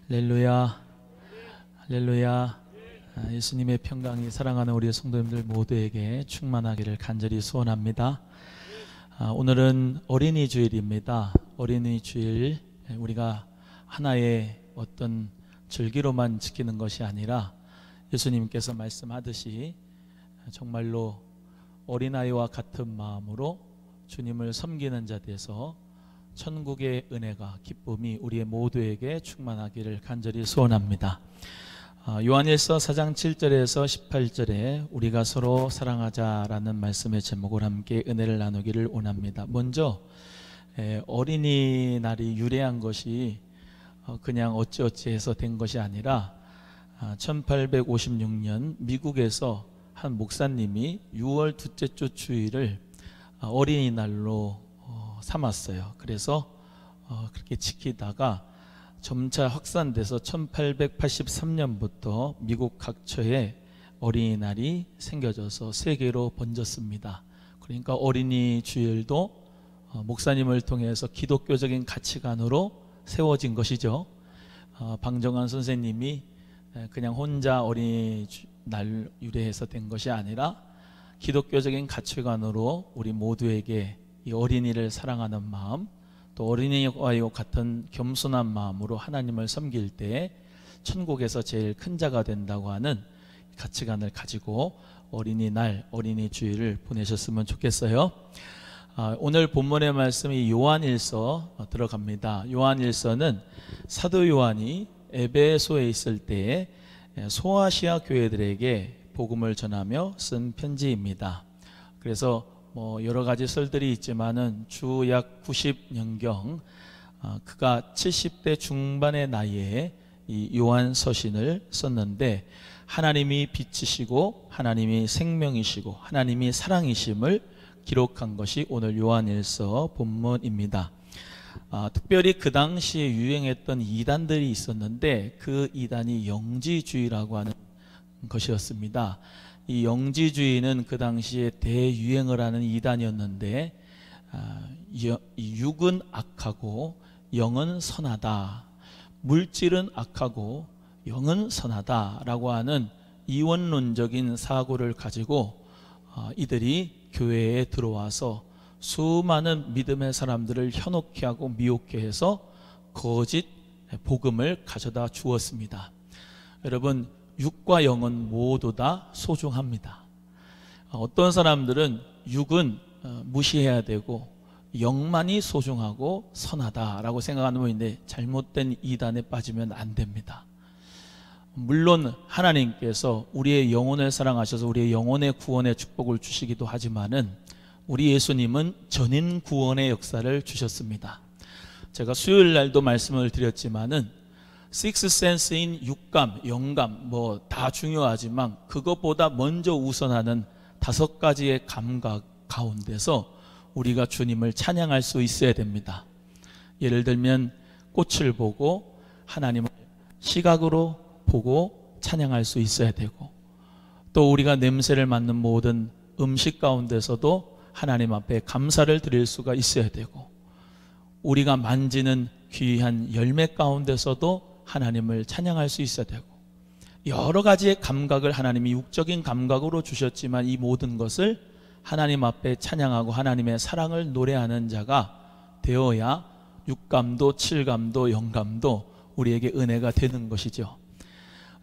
할렐루야, 할렐루야. 예수님의 평강이 사랑하는 우리 성도님들 모두에게 충만하기를 간절히 소원합니다. 오늘은 어린이 주일입니다. 어린이 주일, 우리가 하나의 어떤 절기로만 지키는 것이 아니라 예수님께서 말씀하듯이 정말로 어린아이와 같은 마음으로 주님을 섬기는 자 돼서 천국의 은혜가 기쁨이 우리의 모두에게 충만하기를 간절히 소원합니다. 요한일서 4장 7절에서 18절에 우리가 서로 사랑하자라는 말씀의 제목을 함께 은혜를 나누기를 원합니다. 먼저 어린이날이 유래한 것이 그냥 어찌어찌해서 된 것이 아니라 1856년 미국에서 한 목사님이 6월 둘째 주 주일을 어린이날로 삼았어요. 그래서 그렇게 지키다가 점차 확산돼서 1883년부터 미국 각처에 어린이날이 생겨져서 세계로 번졌습니다. 그러니까 어린이 주일도 목사님을 통해서 기독교적인 가치관으로 세워진 것이죠. 방정환 선생님이 그냥 혼자 어린이날 유래해서 된 것이 아니라 기독교적인 가치관으로 우리 모두에게 이 어린이를 사랑하는 마음, 또 어린이와 같은 겸손한 마음으로 하나님을 섬길 때 천국에서 제일 큰 자가 된다고 하는 가치관을 가지고 어린이날, 어린이 주일을 보내셨으면 좋겠어요. 오늘 본문의 말씀이 요한일서 들어갑니다. 요한일서는 사도 요한이 에베소에 있을 때에 소아시아 교회들에게 복음을 전하며 쓴 편지입니다. 그래서 여러 가지 설들이 있지만은 주 약 90년경 그가 70대 중반의 나이에 이 요한 서신을 썼는데 하나님이 빛이시고 하나님이 생명이시고 하나님이 사랑이심을 기록한 것이 오늘 요한일서 본문입니다. 특별히 그 당시에 유행했던 이단들이 있었는데 그 이단이 영지주의라고 하는 것이었습니다. 이 영지주의는 그 당시에 대유행을 하는 이단이었는데 육은 악하고 영은 선하다, 물질은 악하고 영은 선하다라고 하는 이원론적인 사고를 가지고 이들이 교회에 들어와서 수많은 믿음의 사람들을 현혹케 하고 미혹케 해서 거짓 복음을 가져다 주었습니다. 여러분, 육과 영은 모두 다 소중합니다. 어떤 사람들은 육은 무시해야 되고 영만이 소중하고 선하다라고 생각하는 분인데 잘못된 이단에 빠지면 안 됩니다. 물론 하나님께서 우리의 영혼을 사랑하셔서 우리의 영혼의 구원의 축복을 주시기도 하지만은 우리 예수님은 전인 구원의 역사를 주셨습니다. 제가 수요일 날도 말씀을 드렸지만은 식스센스인 육감, 영감 다 중요하지만 그것보다 먼저 우선하는 5가지의 감각 가운데서 우리가 주님을 찬양할 수 있어야 됩니다. 예를 들면 꽃을 보고 하나님을 시각으로 보고 찬양할 수 있어야 되고, 또 우리가 냄새를 맡는 모든 음식 가운데서도 하나님 앞에 감사를 드릴 수가 있어야 되고, 우리가 만지는 귀한 열매 가운데서도 하나님을 찬양할 수 있어야 되고, 여러 가지의 감각을 하나님이 육적인 감각으로 주셨지만 이 모든 것을 하나님 앞에 찬양하고 하나님의 사랑을 노래하는 자가 되어야 육감도 칠감도 영감도 우리에게 은혜가 되는 것이죠.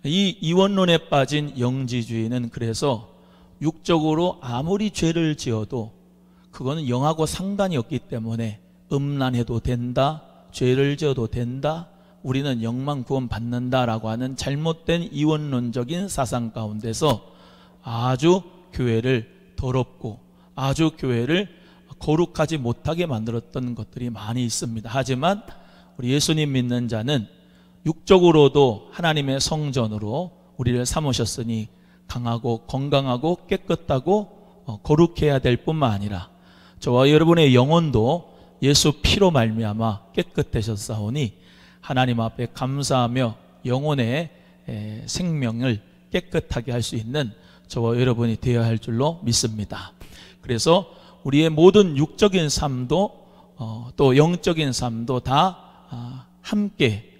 이 이원론에 빠진 영지주의는 그래서 육적으로 아무리 죄를 지어도 그거는 영하고 상관이 없기 때문에 음란해도 된다, 죄를 지어도 된다, 우리는 영만 구원받는다라고 하는 잘못된 이원론적인 사상 가운데서 아주 교회를 더럽고 아주 교회를 거룩하지 못하게 만들었던 것들이 많이 있습니다. 하지만 우리 예수님 믿는 자는 육적으로도 하나님의 성전으로 우리를 삼으셨으니 강하고 건강하고 깨끗하고 거룩해야 될 뿐만 아니라 저와 여러분의 영혼도 예수 피로 말미암아 깨끗해졌사오니 하나님 앞에 감사하며 영혼의 생명을 깨끗하게 할 수 있는 저와 여러분이 되어야 할 줄로 믿습니다. 그래서 우리의 모든 육적인 삶도 또 영적인 삶도 다 함께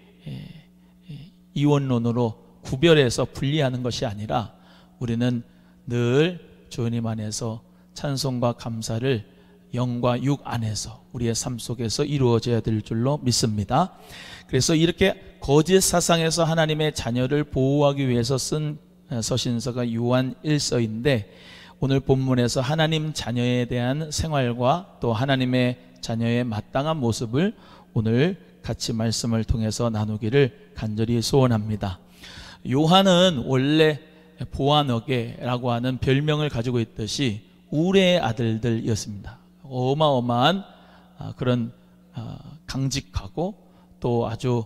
이원론으로 구별해서 분리하는 것이 아니라 우리는 늘 주님 안에서 찬송과 감사를 영과 육 안에서 우리의 삶 속에서 이루어져야 될 줄로 믿습니다. 그래서 이렇게 거짓 사상에서 하나님의 자녀를 보호하기 위해서 쓴 서신서가 요한 1서인데 오늘 본문에서 하나님 자녀에 대한 생활과 또 하나님의 자녀의 마땅한 모습을 오늘 같이 말씀을 통해서 나누기를 간절히 소원합니다. 요한은 원래 보아너게라고 하는 별명을 가지고 있듯이 우레의 아들들이었습니다. 어마어마한 그런 강직하고 또 아주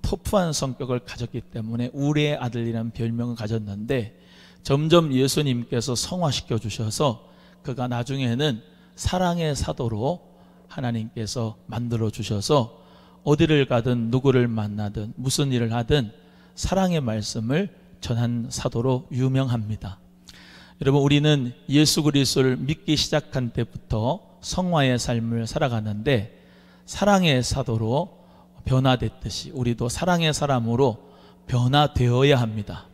터프한 성격을 가졌기 때문에 우레의 아들이라는 별명을 가졌는데 점점 예수님께서 성화시켜 주셔서 그가 나중에는 사랑의 사도로 하나님께서 만들어 주셔서 어디를 가든 누구를 만나든 무슨 일을 하든 사랑의 말씀을 전한 사도로 유명합니다. 여러분, 우리는 예수 그리스도를 믿기 시작한 때부터 성화의 삶을 살아가는데 사랑의 사도로 변화됐듯이 우리도 사랑의 사람으로 변화되어야 합니다.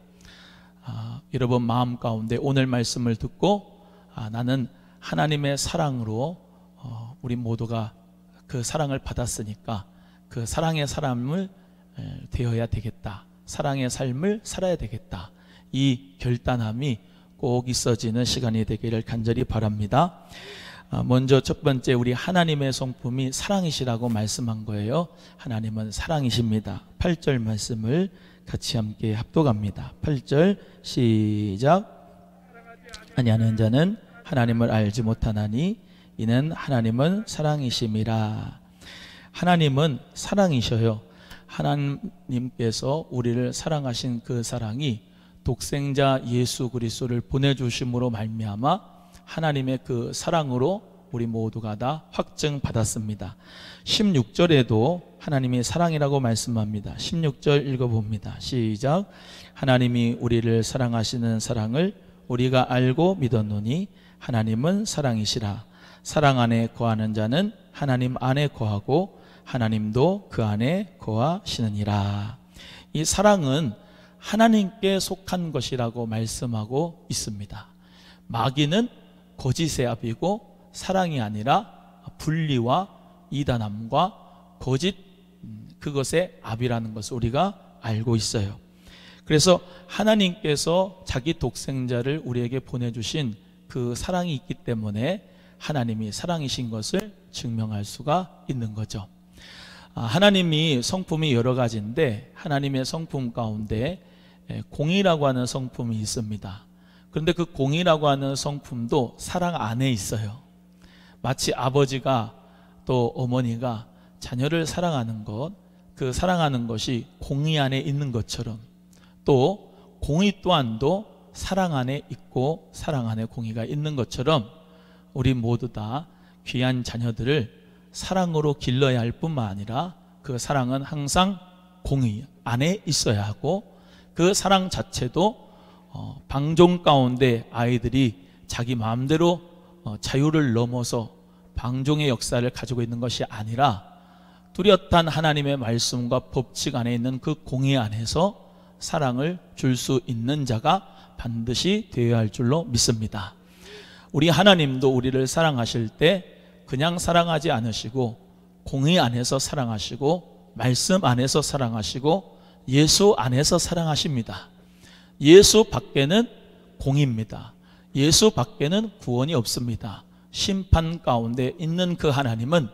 여러분 마음 가운데 오늘 말씀을 듣고 나는 하나님의 사랑으로 우리 모두가 그 사랑을 받았으니까 그 사랑의 사람을 되어야 되겠다. 사랑의 삶을 살아야 되겠다. 이 결단함이 꼭 있어지는 시간이 되기를 간절히 바랍니다. 먼저 첫 번째 우리 하나님의 성품이 사랑이시라고 말씀한 거예요. 하나님은 사랑이십니다. 8절 말씀을 같이 함께 합독합니다. 8절 시작. 아니하는 자는 하나님을 알지 못하나니 이는 하나님은 사랑이심이라. 하나님은 사랑이셔요. 하나님께서 우리를 사랑하신 그 사랑이 독생자 예수 그리스도를 보내주심으로 말미암아 하나님의 그 사랑으로 우리 모두가 다 확증받았습니다. 16절에도 하나님이 사랑이라고 말씀합니다. 16절 읽어봅니다. 시작. 하나님이 우리를 사랑하시는 사랑을 우리가 알고 믿었노니 하나님은 사랑이시라. 사랑 안에 거하는 자는 하나님 안에 거하고 하나님도 그 안에 거하시느니라. 이 사랑은 하나님께 속한 것이라고 말씀하고 있습니다. 마귀는 거짓의 압이고 사랑이 아니라 분리와 이단함과 거짓 그것의 압이라는 것을 우리가 알고 있어요. 그래서 하나님께서 자기 독생자를 우리에게 보내주신 그 사랑이 있기 때문에 하나님이 사랑이신 것을 증명할 수가 있는 거죠. 하나님이 성품이 여러 가지인데 하나님의 성품 가운데 공의라고 하는 성품이 있습니다. 그런데 그 공의라고 하는 성품도 사랑 안에 있어요. 마치 아버지가 또 어머니가 자녀를 사랑하는 것, 그 사랑하는 것이 공의 안에 있는 것처럼 또 공의 또한도 사랑 안에 있고 사랑 안에 공의가 있는 것처럼 우리 모두 다 귀한 자녀들을 사랑으로 길러야 할 뿐만 아니라 그 사랑은 항상 공의 안에 있어야 하고 그 사랑 자체도 방종 가운데 아이들이 자기 마음대로 자유를 넘어서 방종의 역사를 가지고 있는 것이 아니라 뚜렷한 하나님의 말씀과 법칙 안에 있는 그 공의 안에서 사랑을 줄 수 있는 자가 반드시 되어야 할 줄로 믿습니다. 우리 하나님도 우리를 사랑하실 때 그냥 사랑하지 않으시고 공의 안에서 사랑하시고 말씀 안에서 사랑하시고 예수 안에서 사랑하십니다. 예수 밖에는 공의입니다. 예수 밖에는 구원이 없습니다. 심판 가운데 있는 그 하나님은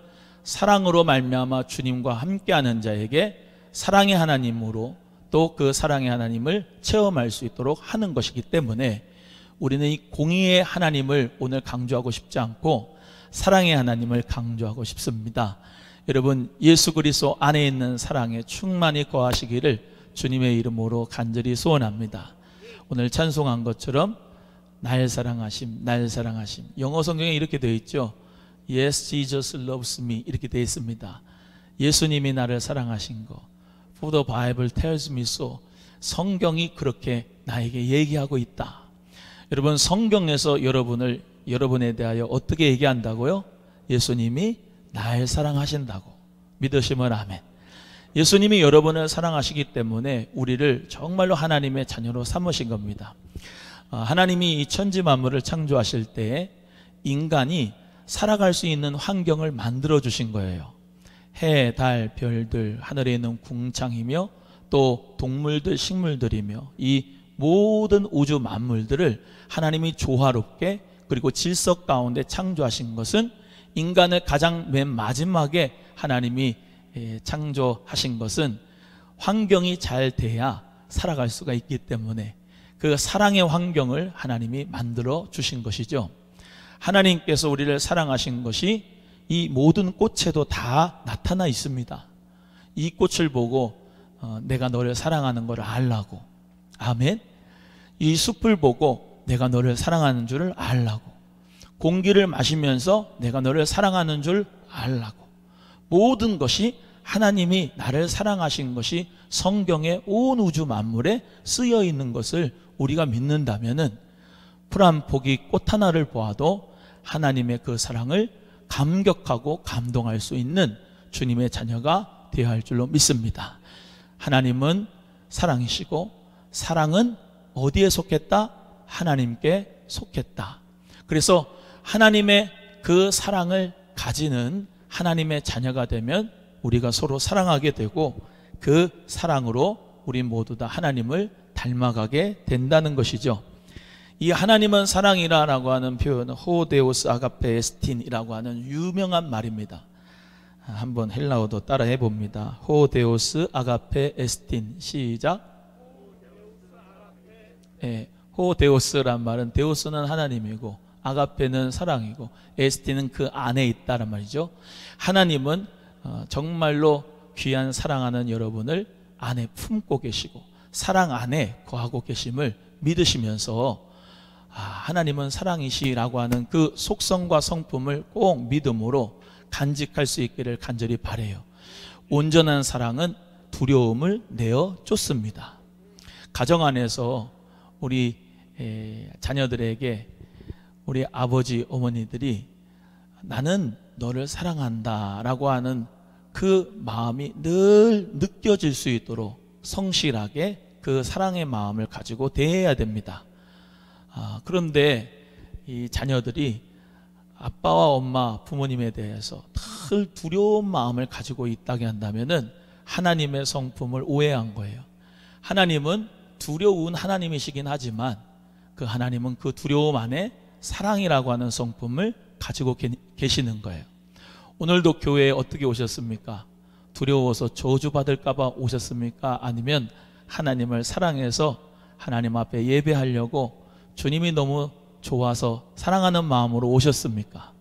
사랑으로 말미암아 주님과 함께하는 자에게 사랑의 하나님으로 또 그 사랑의 하나님을 체험할 수 있도록 하는 것이기 때문에 우리는 이 공의의 하나님을 오늘 강조하고 싶지 않고 사랑의 하나님을 강조하고 싶습니다. 여러분 예수 그리스도 안에 있는 사랑에 충만히 거하시기를 주님의 이름으로 간절히 소원합니다. 오늘 찬송한 것처럼 날 사랑하심, 날 사랑하심. 영어 성경에 이렇게 되어 있죠. Yes, Jesus loves me 이렇게 되어 있습니다. 예수님이 나를 사랑하신 거. For the Bible tells me so. 성경이 그렇게 나에게 얘기하고 있다. 여러분 성경에서 여러분에 대하여 어떻게 얘기한다고요? 예수님이 날 사랑하신다고. 믿으시면 아멘. 예수님이 여러분을 사랑하시기 때문에 우리를 정말로 하나님의 자녀로 삼으신 겁니다. 하나님이 이 천지 만물을 창조하실 때 인간이 살아갈 수 있는 환경을 만들어 주신 거예요. 해, 달, 별들, 하늘에 있는 궁창이며 또 동물들, 식물들이며 이 모든 우주 만물들을 하나님이 조화롭게 그리고 질서 가운데 창조하신 것은 인간을 가장 맨 마지막에 하나님이 창조하신 것은 환경이 잘 돼야 살아갈 수가 있기 때문에 그 사랑의 환경을 하나님이 만들어 주신 것이죠. 하나님께서 우리를 사랑하신 것이 이 모든 꽃에도 다 나타나 있습니다. 이 꽃을 보고 내가 너를 사랑하는 것을 알라고. 아멘. 이 숲을 보고 내가 너를 사랑하는 줄을 알라고. 공기를 마시면서 내가 너를 사랑하는 줄 알라고. 모든 것이 하나님이 나를 사랑하신 것이 성경의 온 우주 만물에 쓰여 있는 것을 우리가 믿는다면은 풀 한 포기 꽃 하나를 보아도 하나님의 그 사랑을 감격하고 감동할 수 있는 주님의 자녀가 되어야 할 줄로 믿습니다. 하나님은 사랑이시고 사랑은 어디에 속했다? 하나님께 속했다. 그래서 하나님의 그 사랑을 가지는 하나님의 자녀가 되면 우리가 서로 사랑하게 되고 그 사랑으로 우리 모두 다 하나님을 닮아가게 된다는 것이죠. 이 하나님은 사랑이라고 하는 표현은 호데오스 아가페 에스틴이라고 하는 유명한 말입니다. 한번 헬라어도 따라 해봅니다. 호데오스 아가페 에스틴. 시작. 호데오스란 말은 데오스는 하나님이고 아가페는 사랑이고 에스틴은 그 안에 있다란 말이죠. 하나님은 정말로 귀한 사랑하는 여러분을 안에 품고 계시고 사랑 안에 거하고 계심을 믿으시면서 하나님은 사랑이시라고 하는 그 속성과 성품을 꼭 믿음으로 간직할 수 있기를 간절히 바라요. 온전한 사랑은 두려움을 내어 쫓습니다. 가정 안에서 우리 자녀들에게 우리 아버지 어머니들이 나는 너를 사랑한다 라고 하는 그 마음이 늘 느껴질 수 있도록 성실하게 그 사랑의 마음을 가지고 대해야 됩니다. 그런데 이 자녀들이 아빠와 엄마, 부모님에 대해서 늘 두려운 마음을 가지고 있다게 한다면은 하나님의 성품을 오해한 거예요. 하나님은 두려운 하나님이시긴 하지만 그 하나님은 그 두려움 안에 사랑이라고 하는 성품을 가지고 계시는 거예요. 오늘도 교회에 어떻게 오셨습니까? 두려워서 저주받을까 봐 오셨습니까? 아니면 하나님을 사랑해서 하나님 앞에 예배하려고 주님이 너무 좋아서 사랑하는 마음으로 오셨습니까?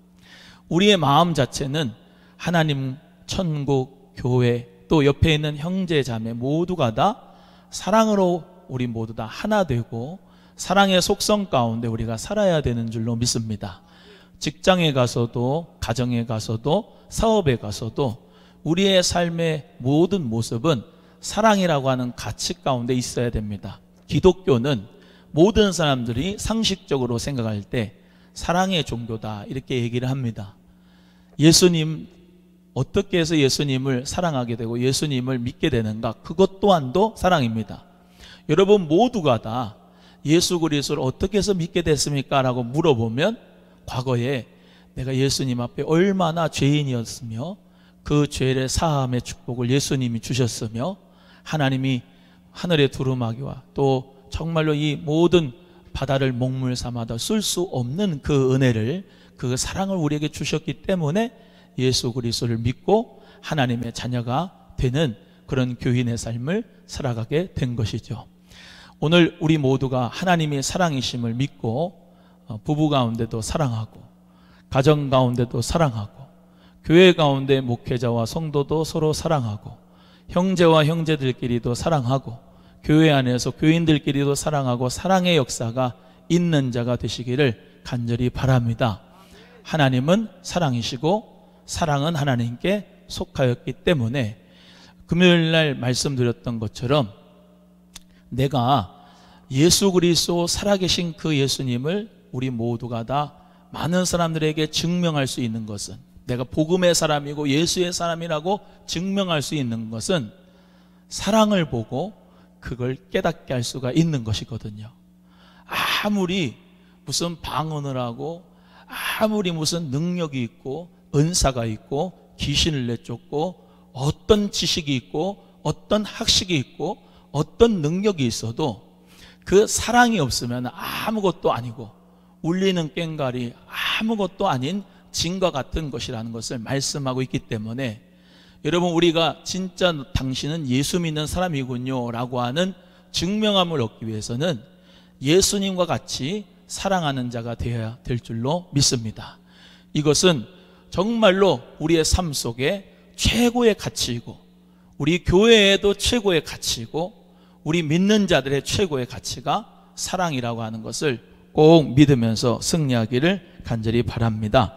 우리의 마음 자체는 하나님, 천국, 교회, 또 옆에 있는 형제 자매 모두가 다 사랑으로 우리 모두 다 하나 되고 사랑의 속성 가운데 우리가 살아야 되는 줄로 믿습니다. 직장에 가서도 가정에 가서도 사업에 가서도 우리의 삶의 모든 모습은 사랑이라고 하는 가치 가운데 있어야 됩니다. 기독교는 모든 사람들이 상식적으로 생각할 때 사랑의 종교다 이렇게 얘기를 합니다. 예수님, 어떻게 해서 예수님을 사랑하게 되고 예수님을 믿게 되는가? 그것 또한도 사랑입니다. 여러분 모두가 다 예수 그리스도를 어떻게 해서 믿게 됐습니까? 라고 물어보면 과거에 내가 예수님 앞에 얼마나 죄인이었으며 그 죄를 사함의 축복을 예수님이 주셨으며 하나님이 하늘의 두루마기와 또 정말로 이 모든 바다를 먹물 삼아도 쓸 수 없는 그 은혜를, 그 사랑을 우리에게 주셨기 때문에 예수 그리스도를 믿고 하나님의 자녀가 되는 그런 교인의 삶을 살아가게 된 것이죠. 오늘 우리 모두가 하나님이 사랑이심을 믿고 부부 가운데도 사랑하고 가정 가운데도 사랑하고 교회 가운데 목회자와 성도도 서로 사랑하고 형제와 형제들끼리도 사랑하고 교회 안에서 교인들끼리도 사랑하고 사랑의 역사가 있는 자가 되시기를 간절히 바랍니다. 하나님은 사랑이시고 사랑은 하나님께 속하였기 때문에 금요일 날 말씀드렸던 것처럼 내가 예수 그리스도 살아계신 그 예수님을 우리 모두가 다 많은 사람들에게 증명할 수 있는 것은, 내가 복음의 사람이고 예수의 사람이라고 증명할 수 있는 것은 사랑을 보고 그걸 깨닫게 할 수가 있는 것이거든요. 아무리 무슨 방언을 하고 아무리 무슨 능력이 있고 은사가 있고 귀신을 내쫓고 어떤 지식이 있고 어떤 학식이 있고 어떤 능력이 있어도 그 사랑이 없으면 아무것도 아니고 울리는 꽹과리 아무것도 아닌 진과 같은 것이라는 것을 말씀하고 있기 때문에 여러분, 우리가 진짜 당신은 예수 믿는 사람이군요 라고 하는 증명함을 얻기 위해서는 예수님과 같이 사랑하는 자가 되어야 될 줄로 믿습니다. 이것은 정말로 우리의 삶 속에 최고의 가치이고 우리 교회에도 최고의 가치이고 우리 믿는 자들의 최고의 가치가 사랑이라고 하는 것을 꼭 믿으면서 승리하기를 간절히 바랍니다.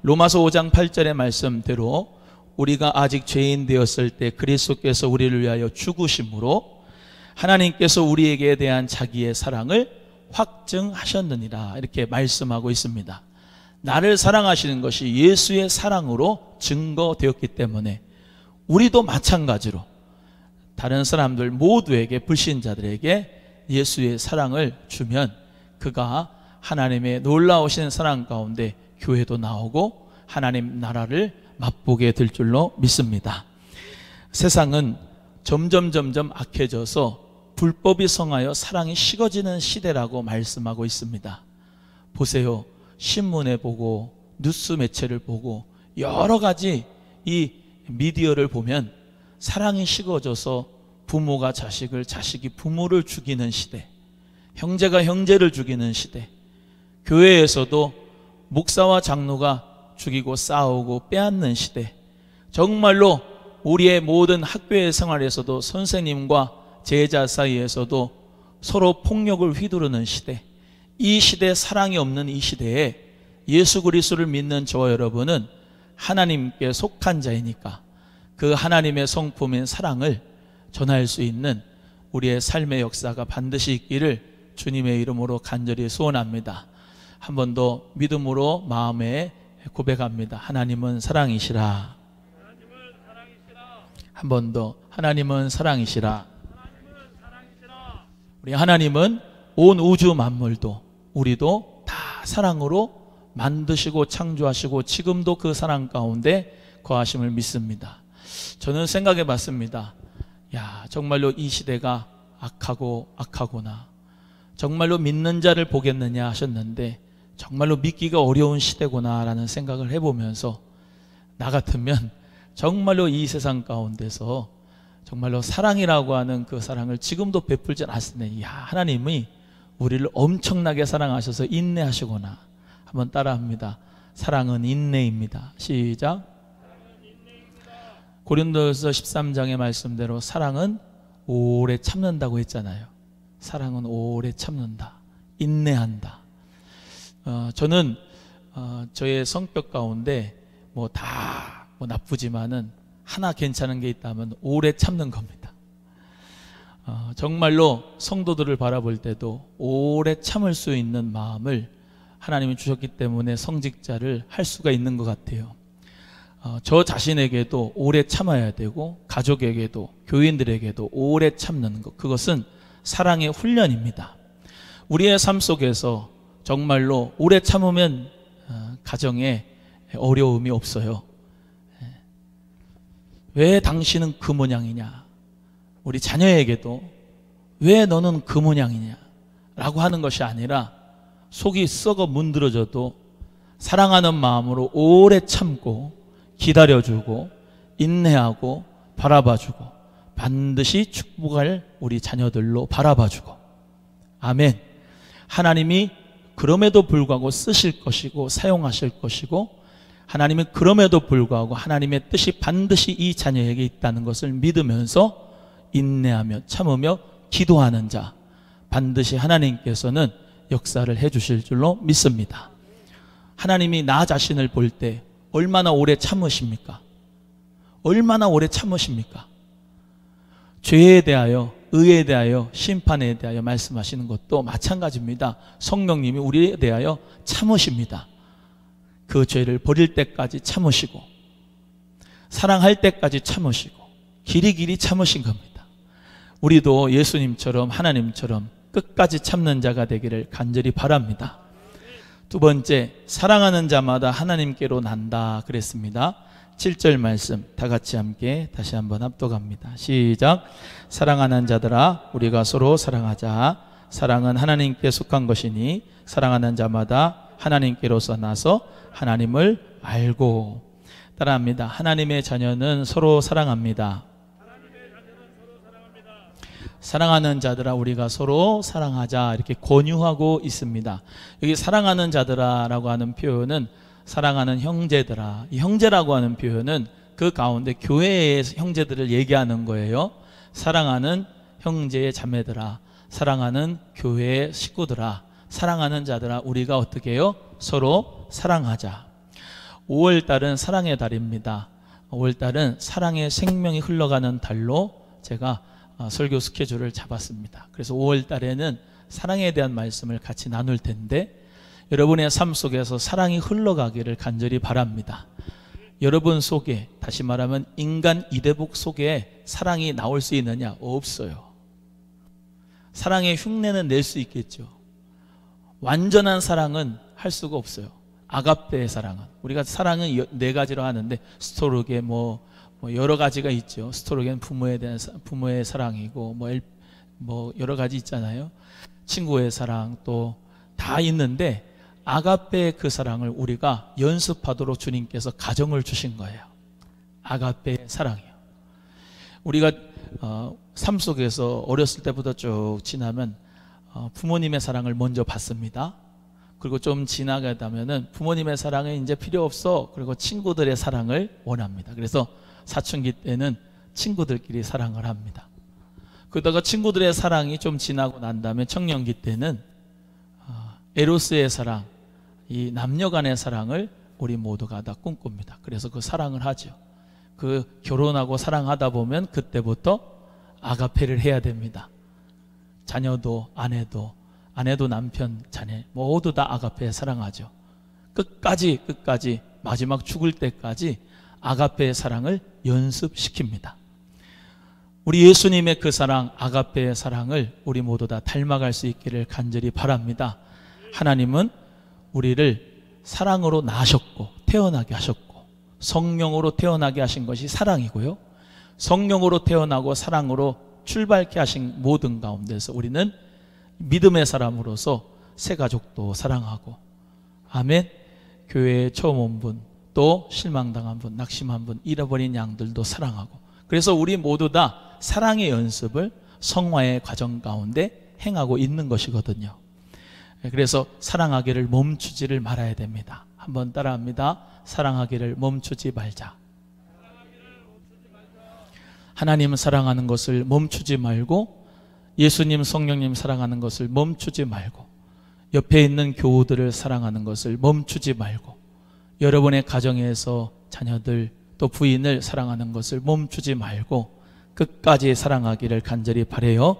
로마서 5장 8절의 말씀대로 우리가 아직 죄인 되었을 때 그리스도께서 우리를 위하여 죽으심으로 하나님께서 우리에게 대한 자기의 사랑을 확증하셨느니라, 이렇게 말씀하고 있습니다. 나를 사랑하시는 것이 예수의 사랑으로 증거되었기 때문에 우리도 마찬가지로 다른 사람들 모두에게, 불신자들에게 예수의 사랑을 주면 그가 하나님의 놀라우신 사랑 가운데 교회도 나오고 하나님 나라를 맛보게 될 줄로 믿습니다. 세상은 점점 악해져서 불법이 성하여 사랑이 식어지는 시대라고 말씀하고 있습니다. 보세요. 신문에 보고 뉴스 매체를 보고 여러 가지 이 미디어를 보면 사랑이 식어져서 부모가 자식을, 자식이 부모를 죽이는 시대, 형제가 형제를 죽이는 시대, 교회에서도 목사와 장로가 죽이고 싸우고 빼앗는 시대, 정말로 우리의 모든 학교의 생활에서도 선생님과 제자 사이에서도 서로 폭력을 휘두르는 시대, 이 시대에 사랑이 없는 이 시대에 예수 그리스도를 믿는 저와 여러분은 하나님께 속한 자이니까 그 하나님의 성품인 사랑을 전할 수 있는 우리의 삶의 역사가 반드시 있기를 주님의 이름으로 간절히 소원합니다. 한 번 더 믿음으로 마음에 고백합니다. 하나님은 사랑이시라. 한 번 더, 하나님은 사랑이시라. 우리 하나님은 온 우주 만물도 우리도 다 사랑으로 만드시고 창조하시고 지금도 그 사랑 가운데 거하심을 믿습니다. 저는 생각해 봤습니다. 야, 정말로 이 시대가 악하구나. 정말로 믿는 자를 보겠느냐 하셨는데 정말로 믿기가 어려운 시대구나 라는 생각을 해보면서 나 같으면 정말로 이 세상 가운데서 정말로 사랑이라고 하는 그 사랑을 지금도 베풀지 않았으니, 야, 하나님이 우리를 엄청나게 사랑하셔서 인내하시구나. 한번 따라합니다. 사랑은 인내입니다. 시작. 고린도서 13장의 말씀대로 사랑은 오래 참는다고 했잖아요. 사랑은 오래 참는다, 인내한다. 저는 저의 성격 가운데 다 나쁘지만은 하나 괜찮은 게 있다면 오래 참는 겁니다. 정말로 성도들을 바라볼 때도 오래 참을 수 있는 마음을 하나님이 주셨기 때문에 성직자를 할 수가 있는 것 같아요. 저 자신에게도 오래 참아야 되고 가족에게도, 교인들에게도 오래 참는 것, 그것은 사랑의 훈련입니다. 우리의 삶 속에서 정말로 오래 참으면 가정에 어려움이 없어요. 왜 당신은 그 모양이냐, 우리 자녀에게도 왜 너는 그 모양이냐 라고 하는 것이 아니라 속이 썩어 문드러져도 사랑하는 마음으로 오래 참고 기다려주고 인내하고 바라봐주고 반드시 축복할 우리 자녀들로 바라봐주고, 아멘. 하나님이 그럼에도 불구하고 쓰실 것이고 사용하실 것이고, 하나님은 그럼에도 불구하고 하나님의 뜻이 반드시 이 자녀에게 있다는 것을 믿으면서 인내하며 참으며 기도하는 자, 반드시 하나님께서는 역사를 해주실 줄로 믿습니다. 하나님이 나 자신을 볼 때 얼마나 오래 참으십니까? 얼마나 오래 참으십니까? 죄에 대하여, 의에 대하여, 심판에 대하여 말씀하시는 것도 마찬가지입니다. 성령님이 우리에 대하여 참으십니다. 그 죄를 버릴 때까지 참으시고 사랑할 때까지 참으시고 길이길이 참으신 겁니다. 우리도 예수님처럼 하나님처럼 끝까지 참는 자가 되기를 간절히 바랍니다. 두 번째, 사랑하는 자마다 하나님께로 난다 그랬습니다. 7절 말씀 다 같이 함께 다시 한번 합독합니다. 시작. 사랑하는 자들아 우리가 서로 사랑하자. 사랑은 하나님께 속한 것이니 사랑하는 자마다 하나님께로서 나서 하나님을 알고. 따라합니다. 하나님의 자녀는 서로 사랑합니다. 사랑하는 자들아 우리가 서로 사랑하자 이렇게 권유하고 있습니다. 여기 사랑하는 자들아 라고 하는 표현은 사랑하는 형제들아, 이 형제라고 하는 표현은 그 가운데 교회의 형제들을 얘기하는 거예요. 사랑하는 형제의 자매들아, 사랑하는 교회의 식구들아, 사랑하는 자들아 우리가 어떻게 해요? 서로 사랑하자. 5월달은 사랑의 달입니다. 5월달은 사랑의 생명이 흘러가는 달로 제가 설교 스케줄을 잡았습니다. 그래서 5월달에는 사랑에 대한 말씀을 같이 나눌 텐데 여러분의 삶 속에서 사랑이 흘러가기를 간절히 바랍니다. 여러분 속에, 다시 말하면 인간 이대복 속에 사랑이 나올 수 있느냐? 없어요. 사랑의 흉내는 낼 수 있겠죠. 완전한 사랑은 할 수가 없어요. 아가페의 사랑은, 우리가 사랑은 네 가지로 하는데 스토르게 뭐 여러 가지가 있죠. 스토르게는 부모에 대한 부모의 사랑이고 뭐 여러 가지 있잖아요. 친구의 사랑 또 다 있는데 아가페의 그 사랑을 우리가 연습하도록 주님께서 가정을 주신 거예요. 아가페의 사랑이요. 우리가 삶 속에서 어렸을 때부터 쭉 지나면 부모님의 사랑을 먼저 받습니다. 그리고 좀 지나가다 보면은 부모님의 사랑은 이제 필요 없어. 그리고 친구들의 사랑을 원합니다. 그래서 사춘기 때는 친구들끼리 사랑을 합니다. 그러다가 친구들의 사랑이 좀 지나고 난 다음에 청년기 때는 에로스의 사랑, 이 남녀 간의 사랑을 우리 모두가 다 꿈꿉니다. 그래서 그 사랑을 하죠. 그 결혼하고 사랑하다 보면 그때부터 아가페를 해야 됩니다. 자녀도 아내도 남편, 자녀 모두 다 아가페에 사랑하죠. 끝까지 마지막 죽을 때까지 아가페의 사랑을 연습시킵니다. 우리 예수님의 그 사랑, 아가페의 사랑을 우리 모두 다 닮아갈 수 있기를 간절히 바랍니다. 하나님은 우리를 사랑으로 낳으셨고 태어나게 하셨고 성령으로 태어나게 하신 것이 사랑이고요. 성령으로 태어나고 사랑으로 출발케 하신 모든 가운데서 우리는 믿음의 사람으로서 새 가족도 사랑하고, 아멘. 교회에 처음 온 분, 또 실망당한 분, 낙심한 분, 잃어버린 양들도 사랑하고, 그래서 우리 모두 다 사랑의 연습을 성화의 과정 가운데 행하고 있는 것이거든요. 그래서 사랑하기를 멈추지를 말아야 됩니다. 한번 따라합니다. 사랑하기를 멈추지 말자. 하나님 사랑하는 것을 멈추지 말고, 예수님 성령님 사랑하는 것을 멈추지 말고, 옆에 있는 교우들을 사랑하는 것을 멈추지 말고, 여러분의 가정에서 자녀들 또 부인을 사랑하는 것을 멈추지 말고 끝까지 사랑하기를 간절히 바라요.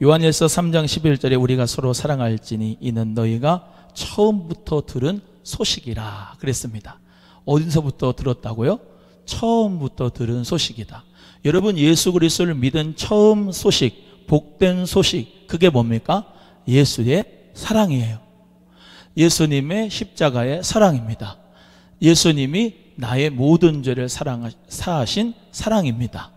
요한일서 3장 11절에 우리가 서로 사랑할지니 이는 너희가 처음부터 들은 소식이라 그랬습니다. 어디서부터 들었다고요? 처음부터 들은 소식이다. 여러분, 예수 그리스도를 믿은 처음 소식, 복된 소식, 그게 뭡니까? 예수의 사랑이에요. 예수님의 십자가의 사랑입니다. 예수님이 나의 모든 죄를 사하신 사랑입니다.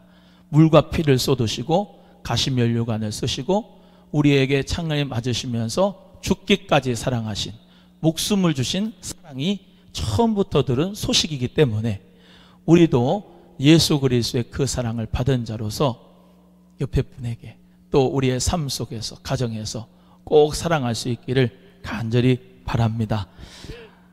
물과 피를 쏟으시고 가시면류관을 쓰시고 우리에게 창을 맞으시면서 죽기까지 사랑하신, 목숨을 주신 사랑이 처음부터 들은 소식이기 때문에 우리도 예수 그리스도의 그 사랑을 받은 자로서 옆에 분에게 또 우리의 삶 속에서, 가정에서 꼭 사랑할 수 있기를 간절히 바랍니다.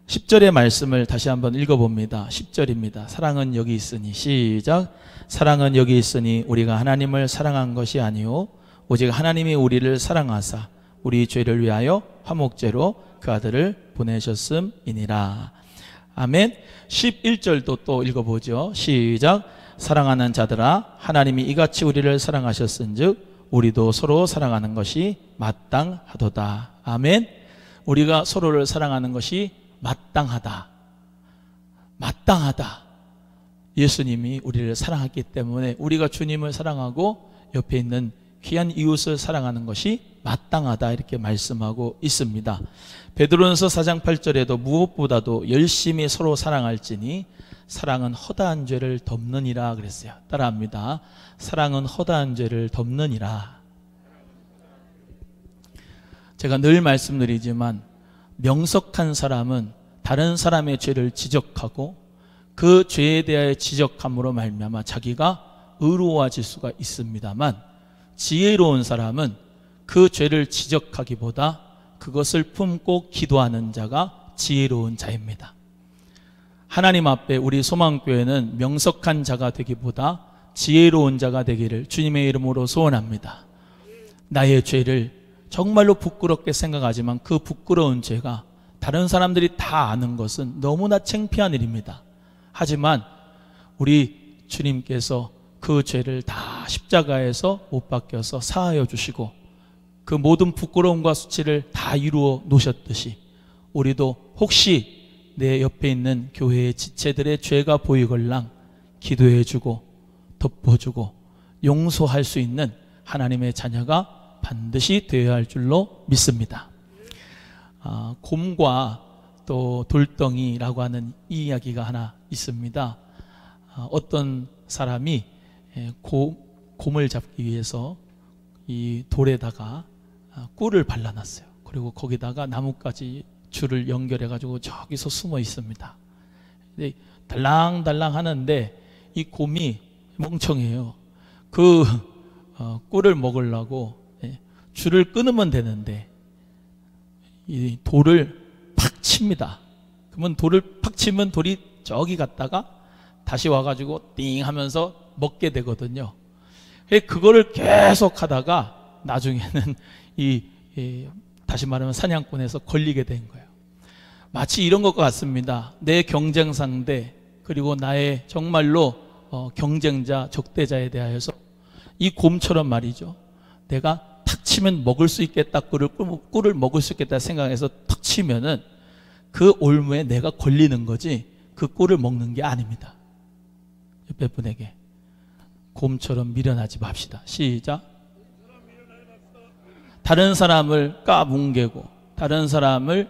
10절의 말씀을 다시 한번 읽어봅니다. 10절입니다. 사랑은 여기 있으니, 시작. 사랑은 여기 있으니 우리가 하나님을 사랑한 것이 아니요 오직 하나님이 우리를 사랑하사 우리 죄를 위하여 화목제로 그 아들을 보내셨음이니라. 아멘. 11절도 또 읽어보죠. 시작. 사랑하는 자들아 하나님이 이같이 우리를 사랑하셨은즉 우리도 서로 사랑하는 것이 마땅하도다. 아멘. 우리가 서로를 사랑하는 것이 마땅하다. 마땅하다. 예수님이 우리를 사랑했기 때문에 우리가 주님을 사랑하고 옆에 있는 귀한 이웃을 사랑하는 것이 마땅하다 이렇게 말씀하고 있습니다. 베드로전서 4장 8절에도 무엇보다도 열심히 서로 사랑할지니 사랑은 허다한 죄를 덮느니라 그랬어요. 따라합니다. 사랑은 허다한 죄를 덮느니라. 제가 늘 말씀드리지만 명석한 사람은 다른 사람의 죄를 지적하고 그 죄에 대하여 지적함으로 말미암아 자기가 의로워질 수가 있습니다만, 지혜로운 사람은 그 죄를 지적하기보다 그것을 품고 기도하는 자가 지혜로운 자입니다. 하나님 앞에 우리 소망교회는 명석한 자가 되기보다 지혜로운 자가 되기를 주님의 이름으로 소원합니다. 나의 죄를 정말로 부끄럽게 생각하지만 그 부끄러운 죄가 다른 사람들이 다 아는 것은 너무나 창피한 일입니다. 하지만 우리 주님께서 그 죄를 다 십자가에서 못 박혀서 사하여 주시고 그 모든 부끄러움과 수치를 다 이루어 놓으셨듯이, 우리도 혹시 내 옆에 있는 교회의 지체들의 죄가 보이걸랑 기도해주고 덮어주고 용서할 수 있는 하나님의 자녀가 반드시 되어야 할 줄로 믿습니다. 곰과 또 돌덩이라고 하는 이 이야기가 하나 있습니다. 어떤 사람이 곰을 잡기 위해서 이 돌에다가 꿀을 발라놨어요. 그리고 거기다가 나뭇가지 줄을 연결해 가지고 저기서 숨어 있습니다. 근데 달랑달랑 하는데 이 곰이 멍청해요. 그 꿀을 먹으려고 줄을 끊으면 되는데 이 돌을 팍 칩니다. 그러면 돌을 팍 치면 돌이 저기 갔다가 다시 와가지고 띵 하면서 먹게 되거든요. 그거를 계속 하다가 나중에는 다시 말하면 사냥꾼에서 걸리게 된 거예요. 마치 이런 것과 같습니다. 내 경쟁 상대 그리고 나의 정말로 경쟁자, 적대자에 대하여서 이 곰처럼 말이죠. 내가 탁 치면 먹을 수 있겠다, 꿀을 먹을 수 있겠다 생각해서 탁 치면은 그 올무에 내가 걸리는 거지 그 꿀을 먹는 게 아닙니다. 옆에 분에게 곰처럼 미련하지 맙시다. 시작. 다른 사람을 까뭉개고 다른 사람을,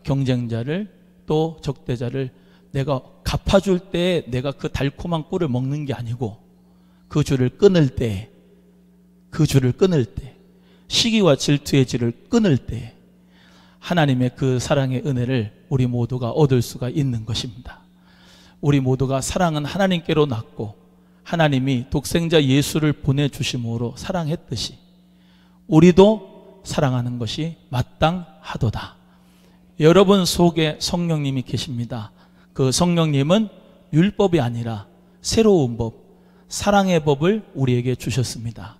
경쟁자를 또 적대자를 내가 갚아줄 때 내가 그 달콤한 꿀을 먹는 게 아니고 그 줄을 끊을 때, 시기와 질투의 질을 끊을 때 하나님의 그 사랑의 은혜를 우리 모두가 얻을 수가 있는 것입니다. 우리 모두가 사랑은 하나님께로 났고 하나님이 독생자 예수를 보내주심으로 사랑했듯이 우리도 사랑하는 것이 마땅하도다. 여러분 속에 성령님이 계십니다. 그 성령님은 율법이 아니라 새로운 법, 사랑의 법을 우리에게 주셨습니다.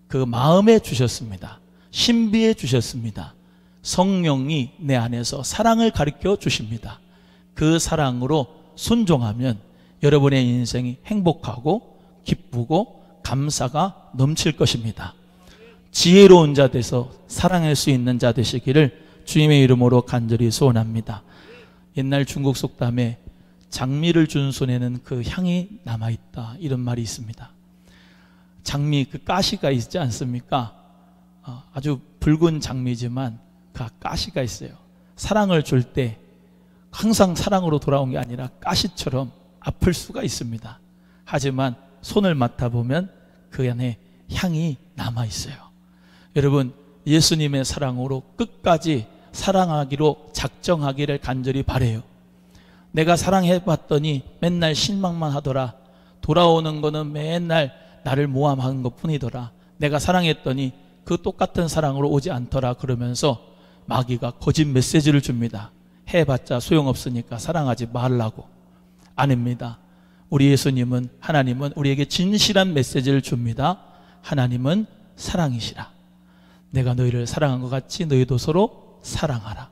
그 마음에 주셨습니다. 신비에 주셨습니다. 성령이 내 안에서 사랑을 가르쳐 주십니다. 그 사랑으로 순종하면 여러분의 인생이 행복하고 기쁘고 감사가 넘칠 것입니다. 지혜로운 자 돼서 사랑할 수 있는 자 되시기를 주님의 이름으로 간절히 소원합니다. 옛날 중국 속담에 장미를 준 손에는 그 향이 남아있다, 이런 말이 있습니다. 장미 그 가시가 있지 않습니까? 아주 붉은 장미지만 그 가시가 있어요. 사랑을 줄 때 항상 사랑으로 돌아온 게 아니라 가시처럼 아플 수가 있습니다. 하지만 손을 맡아보면 그 안에 향이 남아있어요. 여러분, 예수님의 사랑으로 끝까지 사랑하기로 작정하기를 간절히 바라요. 내가 사랑해봤더니 맨날 실망만 하더라. 돌아오는 거는 맨날 나를 모함하는 것 뿐이더라. 내가 사랑했더니 그 똑같은 사랑으로 오지 않더라. 그러면서 마귀가 거짓 메시지를 줍니다. 해봤자 소용없으니까 사랑하지 말라고. 아닙니다. 우리 예수님은, 하나님은 우리에게 진실한 메시지를 줍니다. 하나님은 사랑이시라. 내가 너희를 사랑한 것 같이 너희도 서로 사랑하라.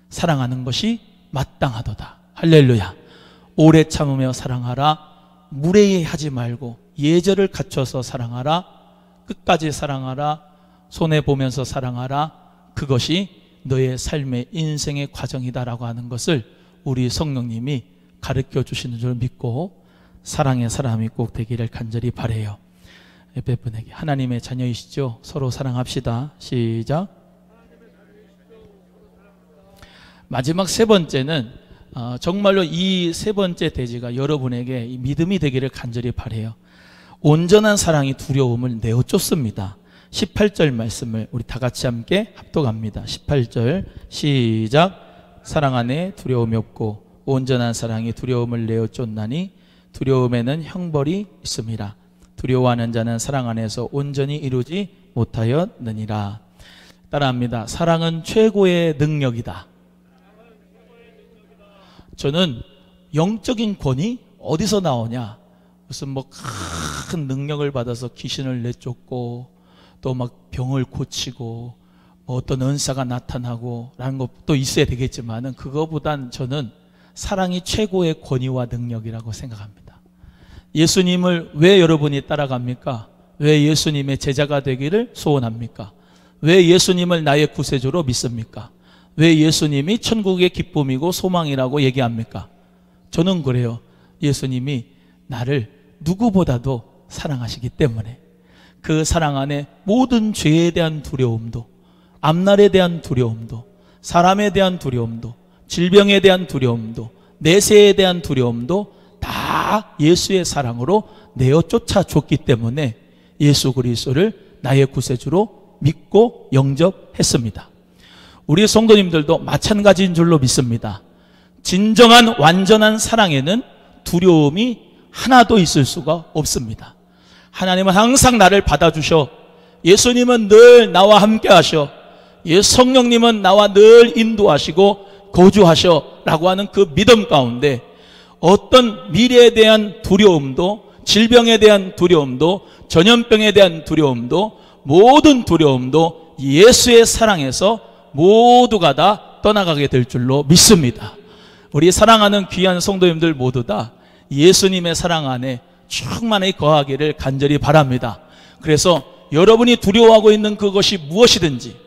사랑하는 것이 마땅하도다. 할렐루야. 오래 참으며 사랑하라. 무례하지 말고 예절을 갖춰서 사랑하라. 끝까지 사랑하라. 손해보면서 사랑하라. 그것이 너의 삶의 인생의 과정이다라고 하는 것을 우리 성령님이 가르쳐 주시는 줄 믿고 사랑의 사람이 꼭 되기를 간절히 바라요. 옆에 분에게 하나님의 자녀이시죠? 서로 사랑합시다. 시작. 마지막 세 번째는 정말로 이 세 번째 대지가 여러분에게 이 믿음이 되기를 간절히 바라요. 온전한 사랑이 두려움을 내어쫓습니다. 18절 말씀을 우리 다 같이 함께 합독합니다. 18절 시작. 사랑 안에 두려움이 없고 온전한 사랑이 두려움을 내어쫓나니 두려움에는 형벌이 있습니다. 두려워하는 자는 사랑 안에서 온전히 이루지 못하였느니라. 따라합니다. 사랑은 최고의 능력이다. 저는 영적인 권위 어디서 나오냐? 무슨 뭐 큰 능력을 받아서 귀신을 내쫓고 또 막 병을 고치고 뭐 어떤 은사가 나타나고 라는 것도 있어야 되겠지만은 그거보단 저는 사랑이 최고의 권위와 능력이라고 생각합니다. 예수님을 왜 여러분이 따라갑니까? 왜 예수님의 제자가 되기를 소원합니까? 왜 예수님을 나의 구세주로 믿습니까? 왜 예수님이 천국의 기쁨이고 소망이라고 얘기합니까? 저는 그래요. 예수님이 나를 누구보다도 사랑하시기 때문에 그 사랑 안에 모든 죄에 대한 두려움도, 앞날에 대한 두려움도, 사람에 대한 두려움도, 질병에 대한 두려움도, 내세에 대한 두려움도 다 예수의 사랑으로 내어 쫓아줬기 때문에 예수 그리스도를 나의 구세주로 믿고 영접했습니다. 우리 성도님들도 마찬가지인 줄로 믿습니다. 진정한 완전한 사랑에는 두려움이 하나도 있을 수가 없습니다. 하나님은 항상 나를 받아주셔. 예수님은 늘 나와 함께 하셔. 성령님은 나와 늘 인도하시고 거주하셔 라고 하는 그 믿음 가운데 어떤 미래에 대한 두려움도, 질병에 대한 두려움도, 전염병에 대한 두려움도, 모든 두려움도 예수의 사랑에서 모두가 다 떠나가게 될 줄로 믿습니다. 우리 사랑하는 귀한 성도님들 모두 다 예수님의 사랑 안에 충만히 거하기를 간절히 바랍니다. 그래서 여러분이 두려워하고 있는 그것이 무엇이든지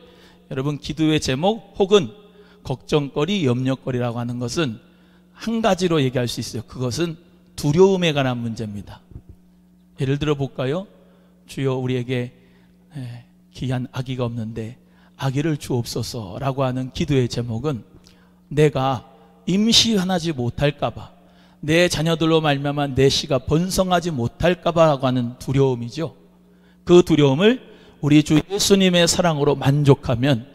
여러분 기도의 제목 혹은 걱정거리, 염려거리라고 하는 것은 한 가지로 얘기할 수 있어요. 그것은 두려움에 관한 문제입니다. 예를 들어 볼까요? 주여 우리에게 귀한 아기가 없는데 아기를 주옵소서라고 하는 기도의 제목은 내가 임신하지 못할까 봐, 내 자녀들로 말미암아 내 씨가 번성하지 못할까 봐라고 하는 두려움이죠. 그 두려움을 우리 주 예수님의 사랑으로 만족하면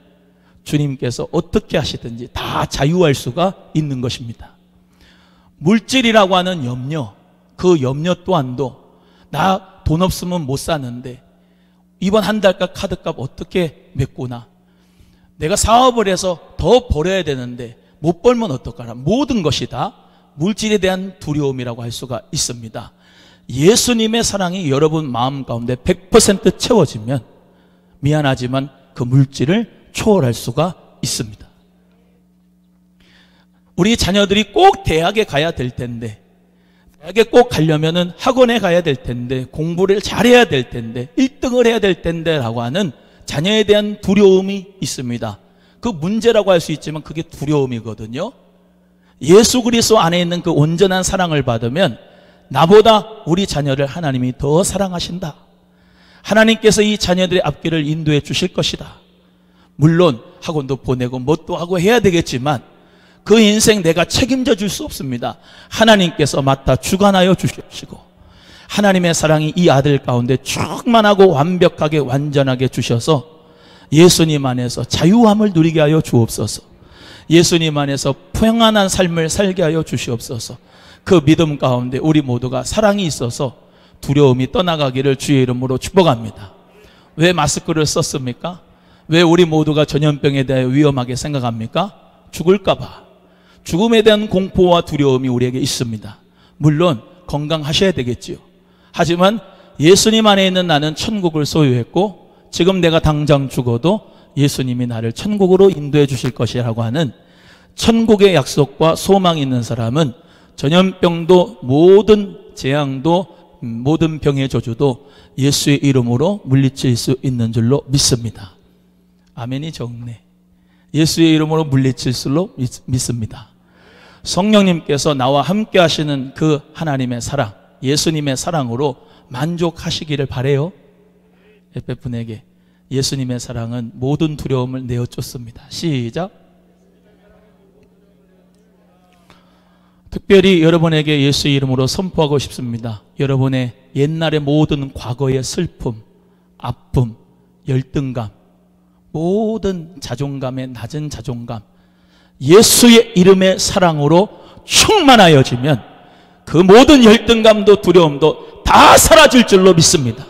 주님께서 어떻게 하시든지 다 자유할 수가 있는 것입니다. 물질이라고 하는 염려, 그 염려 또한도 나 돈 없으면 못 사는데 이번 한 달값 카드값 어떻게 메꾸나, 내가 사업을 해서 더 벌어야 되는데 못 벌면 어떡하나, 모든 것이 다 물질에 대한 두려움이라고 할 수가 있습니다. 예수님의 사랑이 여러분 마음 가운데 100% 채워지면 미안하지만 그 물질을 초월할 수가 있습니다. 우리 자녀들이 꼭 대학에 가야 될 텐데, 대학에 꼭 가려면은 학원에 가야 될 텐데, 공부를 잘해야 될 텐데, 1등을 해야 될 텐데 라고 하는 자녀에 대한 두려움이 있습니다. 그 문제라고 할 수 있지만 그게 두려움이거든요. 예수 그리스도 안에 있는 그 온전한 사랑을 받으면 나보다 우리 자녀를 하나님이 더 사랑하신다. 하나님께서 이 자녀들의 앞길을 인도해 주실 것이다. 물론 학원도 보내고 뭣도 하고 해야 되겠지만 그 인생 내가 책임져 줄 수 없습니다. 하나님께서 맡아 주관하여 주십시고 하나님의 사랑이 이 아들 가운데 충만하고 완벽하게 완전하게 주셔서 예수님 안에서 자유함을 누리게 하여 주옵소서. 예수님 안에서 평안한 삶을 살게 하여 주시옵소서. 그 믿음 가운데 우리 모두가 사랑이 있어서 두려움이 떠나가기를 주의 이름으로 축복합니다. 왜 마스크를 썼습니까? 왜 우리 모두가 전염병에 대해 위험하게 생각합니까? 죽을까 봐. 죽음에 대한 공포와 두려움이 우리에게 있습니다. 물론 건강하셔야 되겠지요. 하지만 예수님 안에 있는 나는 천국을 소유했고 지금 내가 당장 죽어도 예수님이 나를 천국으로 인도해 주실 것이라고 하는 천국의 약속과 소망이 있는 사람은 전염병도 모든 재앙도 모든 병의 저주도 예수의 이름으로 물리칠 수 있는 줄로 믿습니다. 아멘이 적네. 예수의 이름으로 물리칠 줄로 믿습니다. 성령님께서 나와 함께 하시는 그 하나님의 사랑, 예수님의 사랑으로 만족하시기를 바라요. 옆에 분에게 예수님의 사랑은 모든 두려움을 내어쫓습니다. 시작. 특별히 여러분에게 예수의 이름으로 선포하고 싶습니다. 여러분의 옛날의 모든 과거의 슬픔, 아픔, 열등감, 모든 자존감의 낮은 자존감, 예수의 이름의 사랑으로 충만하여지면 그 모든 열등감도 두려움도 다 사라질 줄로 믿습니다.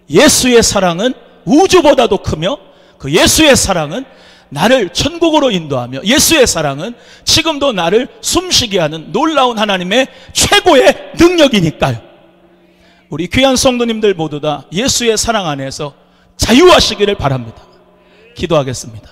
예수의 사랑은 우주보다도 크며 그 예수의 사랑은 나를 천국으로 인도하며 예수의 사랑은 지금도 나를 숨쉬게 하는 놀라운 하나님의 최고의 능력이니까요. 우리 귀한 성도님들 모두 다 예수의 사랑 안에서 자유하시기를 바랍니다. 기도하겠습니다.